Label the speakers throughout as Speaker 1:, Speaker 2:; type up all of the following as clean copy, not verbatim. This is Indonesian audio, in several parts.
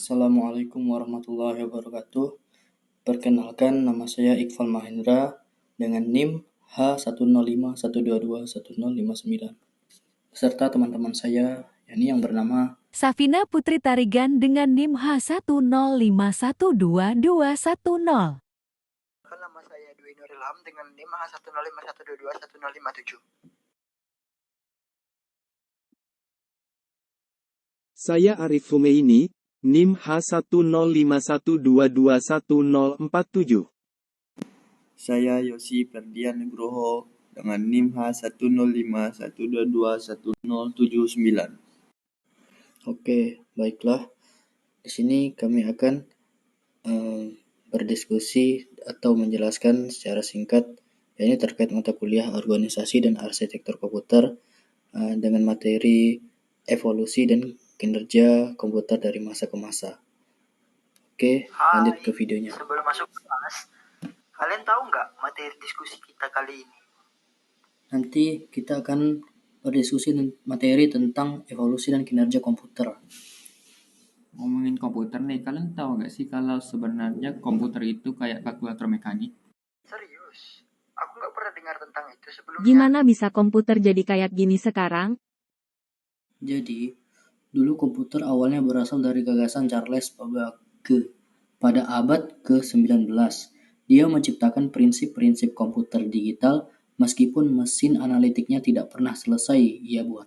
Speaker 1: Assalamualaikum warahmatullahi wabarakatuh. Perkenalkan, nama saya Iqbal Mahendra dengan NIM H1051221059 beserta teman-teman saya, yakni yang bernama
Speaker 2: Safina Putri Tarigan dengan NIM H10512210.
Speaker 3: Nama saya Dwi Nur Ilham dengan NIM H1051221057.
Speaker 4: Saya Arif Fumeini, NIM H1051221047.
Speaker 5: Saya Yosi Ferdian Nugroho dengan NIM H1051221079.
Speaker 1: Oke, baiklah. Di sini kami akan berdiskusi atau menjelaskan secara singkat yakni terkait mata kuliah organisasi dan arsitektur komputer dengan materi evolusi dan kinerja komputer dari masa ke masa. Oke, lanjut ke videonya.
Speaker 3: Sebelum masuk kelas, kalian tahu nggak materi diskusi kita kali ini?
Speaker 1: Nanti kita akan berdiskusi materi tentang evolusi dan kinerja komputer.
Speaker 6: Ngomongin komputer nih, kalian tahu nggak sih kalau sebenarnya komputer itu kayak kalkulator mekanik?
Speaker 3: Serius? Aku nggak pernah dengar tentang itu sebelumnya.
Speaker 2: Gimana bisa komputer jadi kayak gini sekarang?
Speaker 1: Jadi, dulu komputer awalnya berasal dari gagasan Charles Babbage pada abad ke-19. Dia menciptakan prinsip-prinsip komputer digital meskipun mesin analitiknya tidak pernah selesai ia buat.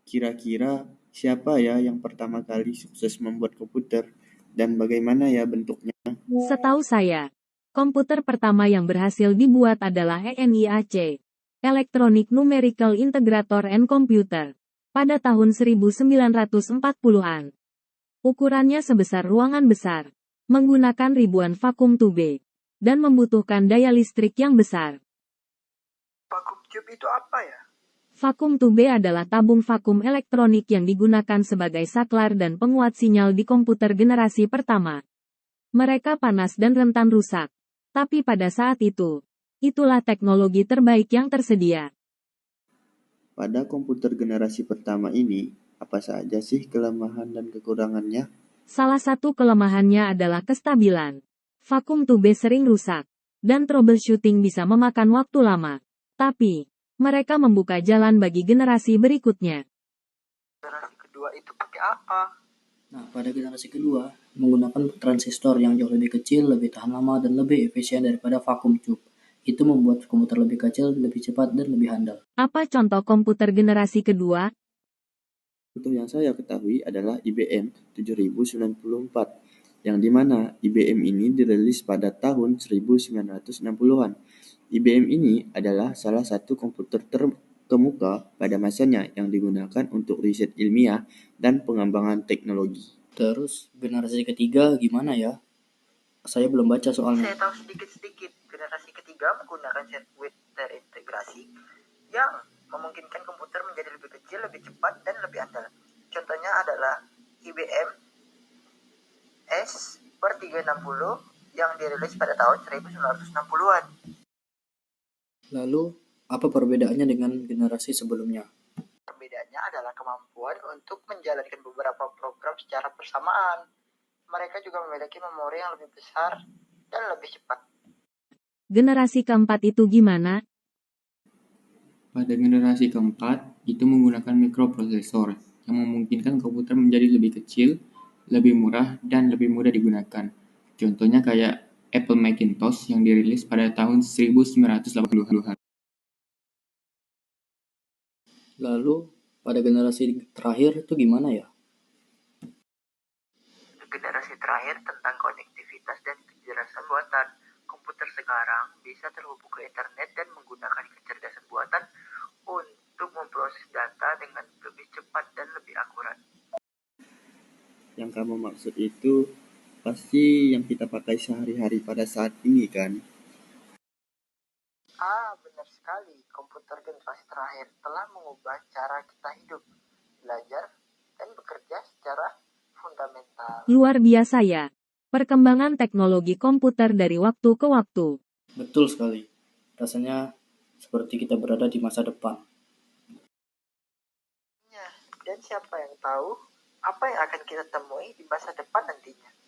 Speaker 5: Kira-kira siapa ya yang pertama kali sukses membuat komputer dan bagaimana ya bentuknya?
Speaker 2: Setahu saya, komputer pertama yang berhasil dibuat adalah ENIAC, Electronic Numerical Integrator and Computer, pada tahun 1940-an. Ukurannya sebesar ruangan besar, menggunakan ribuan vakum tube, dan membutuhkan daya listrik yang besar.
Speaker 3: Vacuum tube itu apa ya?
Speaker 2: Vakum tube adalah tabung vakum elektronik yang digunakan sebagai saklar dan penguat sinyal di komputer generasi pertama. Mereka panas dan rentan rusak. Tapi pada saat itu, itulah teknologi terbaik yang tersedia.
Speaker 5: Pada komputer generasi pertama ini, apa saja sih kelemahan dan kekurangannya?
Speaker 2: Salah satu kelemahannya adalah kestabilan. Vakum tube sering rusak, dan troubleshooting bisa memakan waktu lama. Tapi, mereka membuka jalan bagi generasi berikutnya.
Speaker 3: Generasi kedua itu pakai apa?
Speaker 1: Nah, pada generasi kedua, menggunakan transistor yang jauh lebih kecil, lebih tahan lama, dan lebih efisien daripada vacuum tube. Itu membuat komputer lebih kecil, lebih cepat, dan lebih handal.
Speaker 2: Apa contoh komputer generasi kedua?
Speaker 5: Contoh yang saya ketahui adalah IBM 7094, yang dimana IBM ini dirilis pada tahun 1960-an. IBM ini adalah salah satu komputer terkemuka pada masanya yang digunakan untuk riset ilmiah dan pengembangan teknologi.
Speaker 1: Terus, generasi ketiga gimana ya? Saya belum baca soalnya.
Speaker 3: Saya tahu sedikit-sedikit. Generasi ketiga menggunakan sirkuit terintegrasi yang memungkinkan komputer menjadi lebih kecil, lebih cepat, dan lebih andal. Contohnya adalah IBM S360 yang dirilis pada tahun 1960-an.
Speaker 1: Lalu, apa perbedaannya dengan generasi sebelumnya?
Speaker 3: Perbedaannya adalah kemampuan untuk menjalankan beberapa program secara bersamaan. Mereka juga memiliki memori yang lebih besar dan lebih cepat.
Speaker 2: Generasi keempat itu gimana?
Speaker 6: Pada generasi keempat, itu menggunakan mikroprosesor yang memungkinkan komputer menjadi lebih kecil, lebih murah, dan lebih mudah digunakan. Contohnya kayak Apple Macintosh yang dirilis pada tahun 1980-an.
Speaker 1: Lalu, pada generasi terakhir itu gimana ya?
Speaker 3: Generasi terakhir tentang konektivitas dan kecerdasan buatan. Komputer sekarang bisa terhubung ke internet dan menggunakan kecerdasan buatan untuk memproses data dengan lebih cepat dan lebih akurat.
Speaker 5: Yang kamu maksud itu pasti yang kita pakai sehari-hari pada saat ini kan?
Speaker 3: Benar sekali. Komputer generasi terakhir telah mengubah cara kita hidup, belajar, dan bekerja secara fundamental.
Speaker 2: Luar biasa ya. Perkembangan teknologi komputer dari waktu ke waktu.
Speaker 1: Betul sekali. Rasanya seperti kita berada di masa depan.
Speaker 3: Dan siapa yang tahu Apa yang akan kita temui di masa depan nantinya?